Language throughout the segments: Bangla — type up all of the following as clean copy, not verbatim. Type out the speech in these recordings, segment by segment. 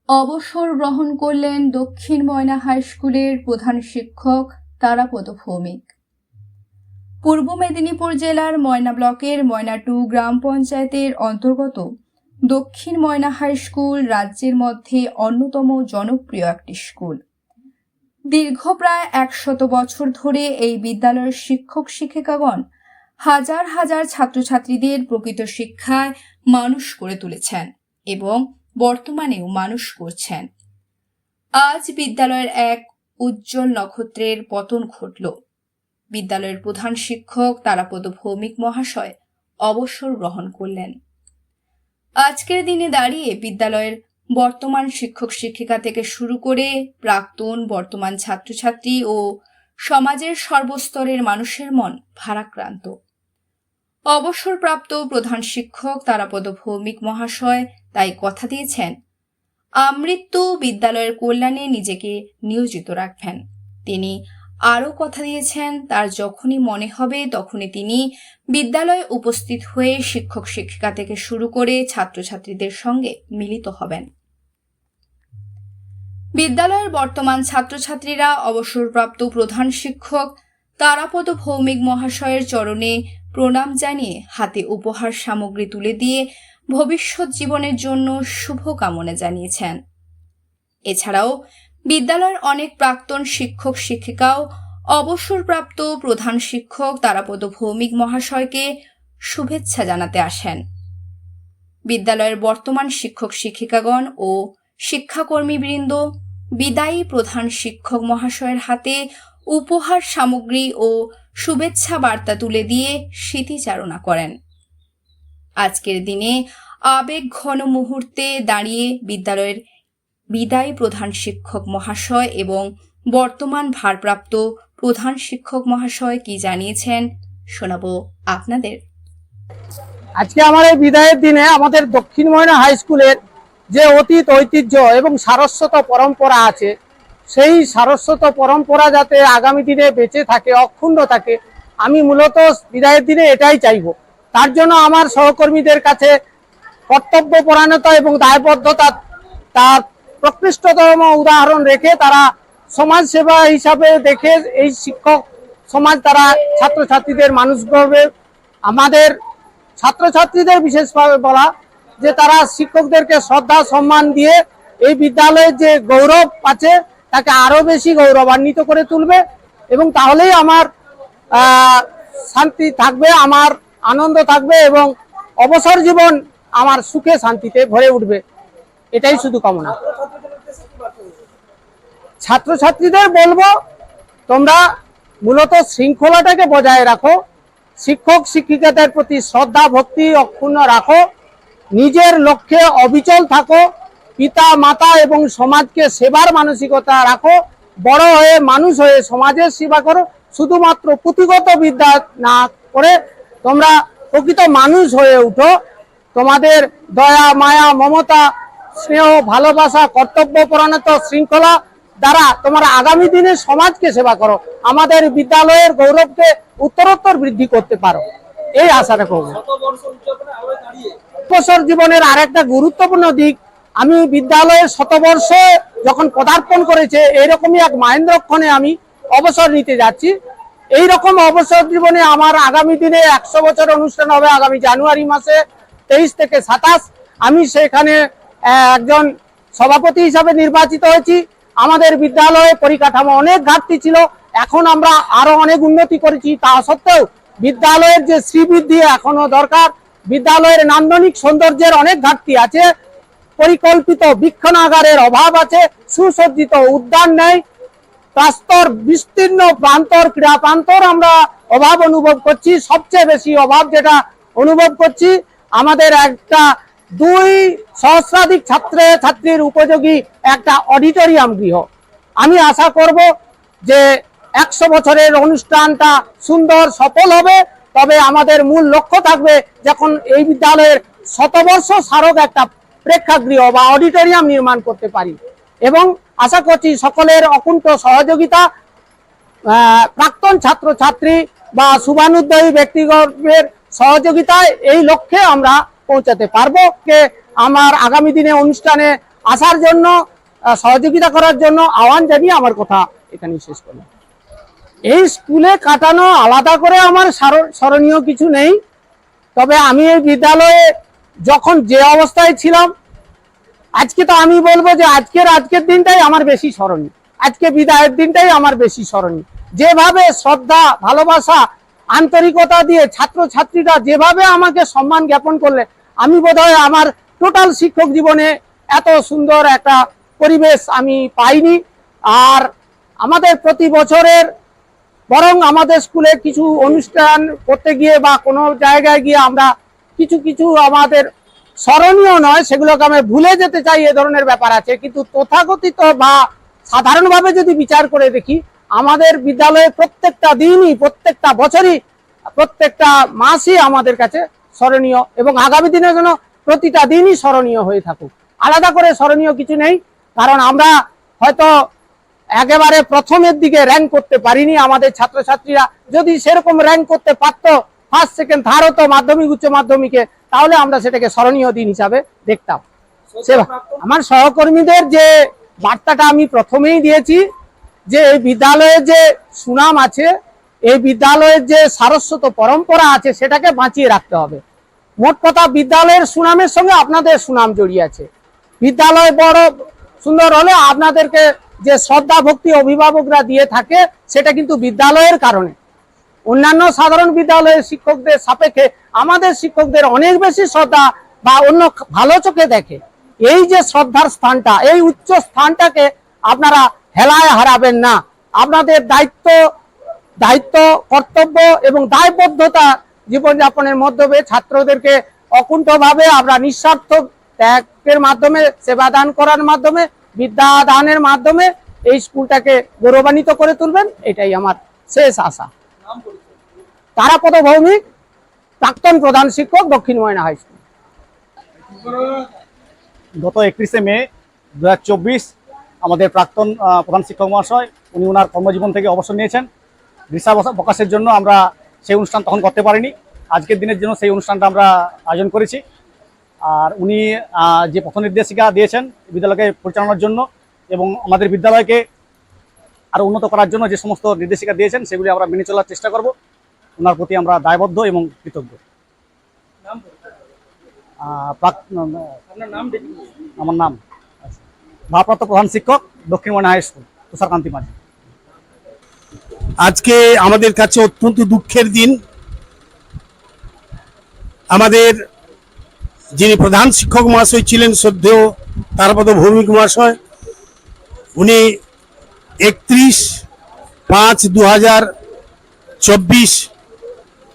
অবসর গ্রহণ করলেন দক্ষিণ ময়না হাই স্কুলের প্রধান শিক্ষক তারাপদ ভৌমিক। পূর্ব মেদিনীপুর জেলার ময়না ব্লকের ময়না 2 গ্রাম পঞ্চায়েতের অন্তর্গত দক্ষিণ ময়না হাই স্কুল রাজ্যের মধ্যে অন্যতম জনপ্রিয় একটি স্কুল। দীর্ঘ প্রায় 100 বছর ধরে এই বিদ্যালয়ের শিক্ষক শিক্ষিকাগণ হাজার হাজার ছাত্রছাত্রীদের প্রকৃত শিক্ষায় মানুষ করে তুলেছেন এবং বর্তমানেও মানুষ করছেন। আজ বিদ্যালয়ের এক উজ্জ্বল নক্ষত্রের পতন ঘটল। বিদ্যালয়ের প্রধান শিক্ষক তারাপদ ভৌমিক মহাশয় অবসর গ্রহণ করলেন। আজকের দিনে দাঁড়িয়ে বিদ্যালয়ের বর্তমান শিক্ষক শিক্ষিকা থেকে শুরু করে প্রাক্তন বর্তমান ছাত্রছাত্রী ও সমাজের সর্বস্তরের মানুষের মন ভারাক্রান্ত। অবসরপ্রাপ্ত প্রধান শিক্ষক তারাপদ ভৌমিক মহাশয় তাই কথা দিয়েছেন, আমৃত্যু বিদ্যালয়ের কল্যাণে নিজেকে নিয়োজিত রাখবেন। তিনি আরও কথা দিয়েছেন, তার যখনই মনে হবে তখনই তিনি বিদ্যালয়ে উপস্থিত হয়ে শিক্ষক শিক্ষিকা থেকে শুরু করে ছাত্রছাত্রীদের সঙ্গে মিলিত হবেন। বিদ্যালয়ের বর্তমান ছাত্রছাত্রীরা অবসরপ্রাপ্ত প্রধান শিক্ষক তারাপদ ভৌমিক মহাশয়ের চরণে প্রণাম জানিয়ে হাতে উপহার সামগ্রী তুলে দিয়ে ভবিষ্যৎ জীবনের জন্য শুভকামনা জানিয়েছেন। এছাড়াও বিদ্যালয়ের অনেক প্রাক্তন শিক্ষক শিক্ষিকাও অবসরপ্রাপ্ত প্রধান শিক্ষক তারাপদ ভৌমিক মহাশয়কে শুভেচ্ছা জানাতে আসেন। বিদ্যালয়ের বর্তমান শিক্ষক শিক্ষিকাগণ ও শিক্ষাকর্মীবৃন্দ বিদায়ী প্রধান শিক্ষক মহাশয়ের হাতে উপহার সামগ্রী ও শুভেচ্ছা বার্তা তুলে দিয়ে স্মৃতিচারণা করেন। আজকের দিনে আবেগ ঘন মুহূর্তে দাঁড়িয়ে বিদ্যালয়ের বিদায়ী প্রধান শিক্ষক মহাশয় এবং বর্তমান ভারপ্রাপ্ত প্রধান শিক্ষক মহাশয় কি জানিয়েছেন শোনাবো আপনাদের। আজকে আমার এই বিদায়ের দিনে আমাদের দক্ষিণ ময়না হাই স্কুলের যে অতীত ঐতিহ্য এবং সারস্বত পরম্পরা আছে, সেই সারস্বত পরম্পরা যাতে আগামী দিনে বেঁচে থাকে, অক্ষুণ্ণ থাকে, আমি মূলত বিদায়ের দিনে এটাই চাইব। তার জন্য আমার সহকর্মীদের কাছে কর্তব্যপরায়ণতা এবং দায়বদ্ধতা তার প্রকৃষ্টতম উদাহরণ রেখে তারা সমাজ সেবা হিসাবে দেখে এই শিক্ষক সমাজ তারা ছাত্রছাত্রীদের মানুষ করবে। আমাদের ছাত্রছাত্রীদের বিশেষভাবে বলা যে তারা শিক্ষকদেরকে শ্রদ্ধা সম্মান দিয়ে এই বিদ্যালয়ের যে গৌরব আছে তাকে আরো বেশি গৌরবান্বিত করে তুলবে এবং তাহলেই আমার শান্তি থাকবে, আমার আনন্দ থাকবে এবং অবসর জীবন আমার সুখে শান্তিতে ভরে উঠবে। এটাই শুধু কামনা। ছাত্রছাত্রীদের বলবো, তোমরা মূলত শৃঙ্খলাটাকে বজায় রাখো, শিক্ষক শিক্ষিকাদের প্রতি শ্রদ্ধা ভক্তি অক্ষুণ্ণ রাখো, নিজের লক্ষ্যে অবিচল থাকো, পিতা মাতা এবং সমাজকে সেবার মানসিকতা রাখো, বড় হয়ে মানুষ হয়ে সমাজের সেবা করো। শুধুমাত্র পুঁথিগত বিদ্যা না করে তোমরা প্রকৃত মানুষ হয়ে উঠো। তোমাদের দয়া মায়া মমতা স্নেহ ভালোবাসা কর্তব্যপরায়ণতা শৃঙ্খলা দ্বারা তোমরা আগামী দিনে সমাজকে সেবা করো, আমাদের বিদ্যালয়ের গৌরবকে উত্তরোত্তর বৃদ্ধি করতে পারো, এই আশাটা করবো। অবসর জীবনের আরেকটা গুরুত্বপূর্ণ দিক, আমি বিদ্যালয়ের শতবর্ষ যখন পদার্পণ করেছে এইরকমই এক মহেন্দ্রক্ষণে আমি অবসর নিতে যাচ্ছি। এইরকম অবসর জীবনে আমার আগামী দিনে 100 বছর অনুষ্ঠান হবে আগামী জানুয়ারি মাসে 23 থেকে 27। আমি সেখানে একজন সভাপতি হিসাবে নির্বাচিত হয়েছি। আমাদের বিদ্যালয়ে পরিকাঠামো অনেক ঘাটতি ছিল, এখন আমরা আরো অনেক উন্নতি করেছি। তা সত্ত্বেও বিদ্যালয়ের যে শ্রীবৃদ্ধি এখনো দরকার। বিদ্যালয়ের নান্দনিক সৌন্দর্যের অনেক ঘাটতি আছে, পরিকল্পিত বৃক্ষণাগারের অভাব আছে, সুসজ্জিত উদ্যান নেই, প্রাস্তর বিস্তীর্ণ প্রান্তর ক্রীড়া প্রান্তর আমরা অভাব অনুভব করছি। সবচেয়ে বেশি অভাব যেটা অনুভব করছি, আমাদের একটা 2 সহস্রাধিক ছাত্রীর উপযোগী একটা অডিটোরিয়াম গৃহ। আমি আশা করব যে 100 বছরের অনুষ্ঠানটা সুন্দর সফল হবে, তবে আমাদের মূল লক্ষ্য থাকবে যখন এই বিদ্যালয়ের শতবর্ষ স্মারক একটা প্রেক্ষাগৃহ বা অডিটোরিয়াম নির্মাণ করতে পারি এবং আশা করছি সকলের অকুণ্ঠ সহযোগিতা, প্রাক্তন ছাত্রছাত্রী বা শুভানুদ্যয়ী ব্যক্তিগণের সহযোগিতায় এই লক্ষ্যে আমরা পৌঁছাতে পারবো। আমার আগামী দিনে অনুষ্ঠানে আসার জন্য সহযোগিতা করার জন্য আহ্বান জানিয়ে আমার কথা এখানেই শেষ করলাম। এই স্কুলে কাটানো আলাদা করে আমার স্মরণীয় কিছু নেই, তবে আমি এই বিদ্যালয়ে যখন যে অবস্থায় ছিলাম, আজকে তো আমি বলবো যে আজকের দিনটাই আমার বেশি স্মরণীয়, আজকে বিদায়ের দিনটাই আমার বেশি স্মরণীয়। যেভাবে শ্রদ্ধা, ভালোবাসা, আন্তরিকতা দিয়ে ছাত্রছাত্রীরা যেভাবে আমাকে সম্মান জ্ঞাপন করলে, আমি বোধহয় আমার টোটাল শিক্ষক জীবনে এত সুন্দর একটা পরিবেশ আমি পাইনি। আর আমাদের প্রতি বছরের বরং আমাদের স্কুলে কিছু অনুষ্ঠান করতে গিয়ে বা কোনো জায়গায় গিয়ে আমরা কিছু আমাদের স্মরণীয় নয়, সেগুলোকে আমি ভুলে যেতে চাই, এ ধরনের ব্যাপার আছে। কিন্তু তথাকথিত বা সাধারণভাবে যদি বিচার করে দেখি, আমাদের বিদ্যালয়ে প্রত্যেকটা দিনই, প্রত্যেকটা বছরই, প্রত্যেকটা মাসই আমাদের কাছে স্মরণীয়, এবং আগামী দিনের জন্য প্রতিটা দিনই স্মরণীয় হয়ে থাকুক। আলাদা করে স্মরণীয় কিছু নেই, কারণ আমরা হয়তো একেবারে প্রথমের দিকে র্যাঙ্ক করতে পারিনি। আমাদের ছাত্রছাত্রীরা যদি সেরকম র্যাঙ্ক করতে পারতো, ফার্স্ট সেকেন্ড থার্ড হতো মাধ্যমিক উচ্চ মাধ্যমিকে, তাহলে আমরা সেটাকে স্মরণীয় দিন হিসাবে দেখতাম। আমার সহকর্মীদের যে বার্তাটা আমি প্রথমেই দিয়েছি, যে এই বিদ্যালয়ের যে সুনাম আছে, এই বিদ্যালয়ের যে সারস্বত পরম্পরা আছে, সেটাকে বাঁচিয়ে রাখতে হবে। মোট কথা, বিদ্যালয়ের সুনামের সঙ্গে আপনাদের সুনাম জড়িয়ে আছে। বিদ্যালয় বড় সুন্দর হলে আপনাদেরকে যে শ্রদ্ধা ভক্তি অভিভাবকরা দিয়ে থাকে, সেটা কিন্তু বিদ্যালয়ের কারণে। অন্যান্য সাধারণ বিদ্যালয়ের শিক্ষকদের সাপেক্ষে আমাদের শিক্ষকদের অনেক বেশি শ্রদ্ধা বা অন্য ভালো চোখে দেখে। এই যে শ্রদ্ধার স্থানটা, এই উচ্চ স্থানটাকে আপনারা হেলায় হারাবেন না। আপনাদের দায়িত্ব, কর্তব্য এবং দায়বদ্ধতা জীবনযাপনের মাধ্যমে ছাত্রদেরকে অকুণ্ঠভাবে আমরা নিঃস্বার্থ ত্যাগের মাধ্যমে, সেবা দান করার মাধ্যমে, বিদ্যা দানের মাধ্যমে এই স্কুলটাকে গৌরবান্বিত করে তুলবেন, এটাই আমার শেষ আশা। তারাপদ ভৌমিক, প্রাক্তন প্রধান শিক্ষক, দক্ষিণ ময়না হাই স্কুল। গত 31শে মে 2024 আমাদের প্রাক্তন প্রধান শিক্ষক মহাশয় উনি ওনার কর্মজীবন থেকে অবসর নিয়েছেন। দিশা প্রকাশের জন্য আমরা সেই অনুষ্ঠান তখন করতে পারিনি। আজকের দিনের জন্য সেই অনুষ্ঠানটা আমরা আয়োজন করেছি। আর উনি যে পথ নির্দেশিকা দিয়েছেন বিদ্যালয়কে পরিচালনার জন্য এবং আমাদের বিদ্যালয়কে আরও উন্নত করার জন্য যে সমস্ত নির্দেশিকা দিয়েছেন, সেগুলি আমরা মেনে চলার চেষ্টা করব। ওনার প্রতি আমরা দায়বদ্ধ এবং কৃতজ্ঞ। আমার নাম ভারপ্রাপ্ত প্রধান শিক্ষক, দক্ষিণ ময়না হাই স্কুল, তুষারকান্তি মাঝি। আজকে আমাদের কাছে অত্যন্ত দুঃখের দিন। আমাদের যিনি প্রধান শিক্ষক মহাশয় ছিলেন, শ্রদ্ধেয় তারাপদ ভৌমিক মহাশয়, উনি 31/5/2024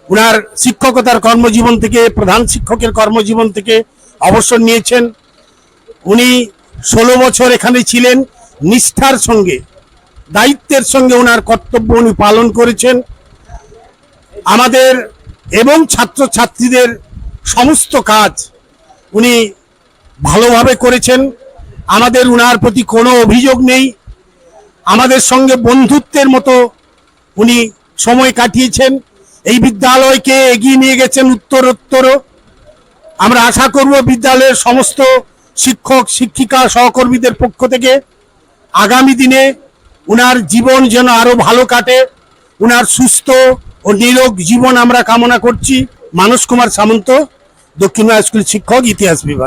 উনার শিক্ষকতার কর্মজীবন থেকে, প্রধান শিক্ষকের কর্মজীবন থেকে অবসর নিয়েছেন। উনি 16 বছর এখানে ছিলেন, নিষ্ঠার সঙ্গে, দায়িত্বের সঙ্গে ওনার কর্তব্য উনি পালন করেছেন। আমাদের এবং ছাত্রছাত্রীদের সমস্ত কাজ উনি ভালোভাবে করেছেন। আমাদের উনার প্রতি কোনো অভিযোগ নেই। আমাদের সঙ্গে বন্ধুত্বের মতো উনি সময় কাটিয়েছেন। এই বিদ্যালয়কে এগিয়ে নিয়ে গেছেন উত্তরোত্তর। আমরা আশা করব বিদ্যালয়ের সমস্ত শিক্ষক, শিক্ষিকা, সহকর্মীদের পক্ষ থেকে আগামী দিনে উনার জীবন যেন আরো ভালো কাটে, উনার সুস্থ ও নিরোগ জীবন আমরা কামনা করছি। মানস কুমার সামন্ত, দক্ষিণ ময়না স্কুল শিক্ষক, ইতিহাস বিভাগ।